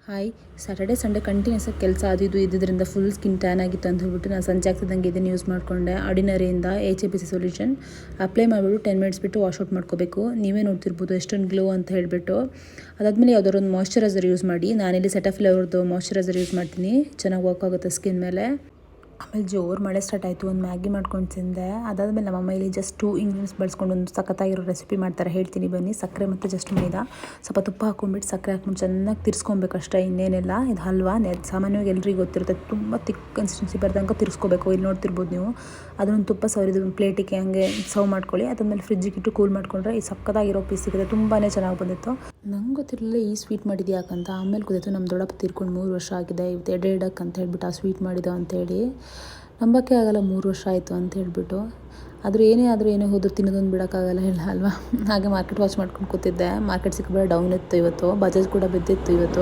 Hi, Saturday Sunday continuous ಆಗಿ ಕೆಲಸ ಅದು ಇದು ಇದ್ದಿದ್ದರಿಂದ ಫುಲ್ ಸ್ಕಿನ್ ಟ್ಯಾನ್ ಆಗಿತ್ತು ಅಂತ ಹೇಳ್ಬಿಟ್ಟು ನಾನು ಸಂಜೆ ಆಗ್ತಿದ್ದಂಗೆ ಇದನ್ನು ಯೂಸ್ ಮಾಡಿಕೊಂಡೆ. ಆರ್ಡಿನರಿಯಿಂದ HAPC ಸೊಲ್ಯೂಷನ್ ಅಪ್ಲೈ ಮಾಡಿಬಿಟ್ಟು 10 ಮಿನಿಟ್ಸ್ ಬಿಟ್ಟು ವಾಶ್ ಔಟ್ ಮಾಡ್ಕೋಬೇಕು. ನೀವೇ ನೋಡ್ತಿರ್ಬೋದು ಎಷ್ಟೊಂದು ಗ್ಲೋ ಅಂತ ಹೇಳಿಬಿಟ್ಟು. ಅದಾದಮೇಲೆ ಯಾವುದಾದ್ರು ಒಂದು ಮಾಯ್ಶ್ಚರೈಸರ್ ಯೂಸ್ ಮಾಡಿ. ನಾನಿಲ್ಲಿ ಸೆಟಫಿಲ್ ಅವ್ರದ್ದು ಮಾಯ್ಶ್ಚರೈಸರ್ ಯೂಸ್ ಮಾಡ್ತೀನಿ, ಚೆನ್ನಾಗಿ ವರ್ಕ್ ಆಗುತ್ತೆ ಸ್ಕಿನ್ ಮೇಲೆ. ಆಮೇಲೆ ಜೋರು ಮಳೆ ಸ್ಟಾರ್ಟ್ ಆಯಿತು, ಒಂದು ಮ್ಯಾಗಿ ಮಾಡ್ಕೊಂಡು ತಿಂದೆ. ಅದಾದಮೇಲೆ ನಮ್ಮಮ್ಮ ಇಲ್ಲಿ ಜಸ್ಟ್ 2 ಇಂಗ್ರೀಡಿಯೆಂಟ್ಸ್ ಬಳಸ್ಕೊಂಡು ಒಂದು ಸಖತ್ತಾಗಿರೋ ರೆಸಿಪಿ ಮಾಡ್ತಾರೆ, ಹೇಳ್ತೀನಿ ಬನ್ನಿ. ಸಕ್ಕರೆ ಮತ್ತು ಜಸ್ಟ್ ಮೈದಾ, ಸ್ವಲ್ಪ ತುಪ್ಪ ಹಾಕೊಂಡ್ಬಿಟ್ಟು ಸಕ್ಕರೆ ಹಾಕ್ಬಿಟ್ಟು ಚೆನ್ನಾಗಿ ತಿರ್ಸ್ಕೊಬೇಕು ಅಷ್ಟೇ, ಇನ್ನೇನಿಲ್ಲ. ಇದು ಹಲ್ವಾ ಸಾಮಾನ್ಯವಾಗಿ ಎಲ್ರಿಗೂ ಗೊತ್ತಿರುತ್ತೆ, ತುಂಬ ತಿಕ್ ಕನ್ಸಿಸ್ಟೆನ್ಸಿ ಬರ್ದಂಗೆ ತಿರ್ಸ್ಕೋಬೇಕು. ಇಲ್ಲಿ ನೋಡ್ತಿರ್ಬೋದು ನೀವು. ಅದನ್ನು ತುಪ್ಪ ಸವರಿದು ಒಂದು ಪ್ಲೇಟಿಗೆ ಹಂಗೆ ಸರ್ವ್ ಮಾಡ್ಕೊಳ್ಳಿ. ಅದಾದಮೇಲೆ ಫ್ರಿಜ್ಜಿಗೆ ಇಟ್ಟು ಕೂಲ್ ಮಾಡಿಕೊಂಡ್ರೆ ಈ ಸಕ್ಕತ್ತಾಗಿರೋ ಪೀಸ್ ಸಿಗುತ್ತೆ. ತುಂಬಾ ಚೆನ್ನಾಗಿ ಬಂದಿತ್ತು. ನಂಗೆ ಗೊತ್ತಿರಲಿಲ್ಲ ಈ ಸ್ವೀಟ್ ಮಾಡಿದ್ದು ಯಾಕಂತ. ಆಮೇಲೆ ಗೊತ್ತಾಯಿತು ನಮ್ಮ ದೊಡ್ಡಪ್ಪ ತೀರ್ಕೊಂಡು 3 ವರ್ಷ ಆಗಿದೆ, ಇವತ್ತು ಎಡೆಡಕ್ಕೆ ಅಂತ ಹೇಳ್ಬಿಟ್ಟು ಆ ಸ್ವೀಟ್ ಮಾಡಿದ ಅಂತೇಳಿ. ನಂಬಕ್ಕೆ ಆಗಲ್ಲ 3 ವರ್ಷ ಆಯಿತು ಅಂತ ಹೇಳ್ಬಿಟ್ಟು. ಆದರೂ ಏನೇ ಹೋದರೂ ತಿನ್ನೋದೊಂದು ಬಿಡೋಕ್ಕಾಗಲ್ಲ, ಇಲ್ಲ ಅಲ್ವಾ. ಹಾಗೆ ಮಾರ್ಕೆಟ್ ವಾಚ್ ಮಾಡ್ಕೊಂಡು ಕೂತಿದ್ದೆ. ಮಾರ್ಕೆಟ್ ಸಿಕ್ಕಾಪಟ್ಟೆ ಡೌನ್ ಇತ್ತು ಇವತ್ತು, ಬಜಾಜ್ ಕೂಡ ಬಿದ್ದಿತ್ತು ಇವತ್ತು.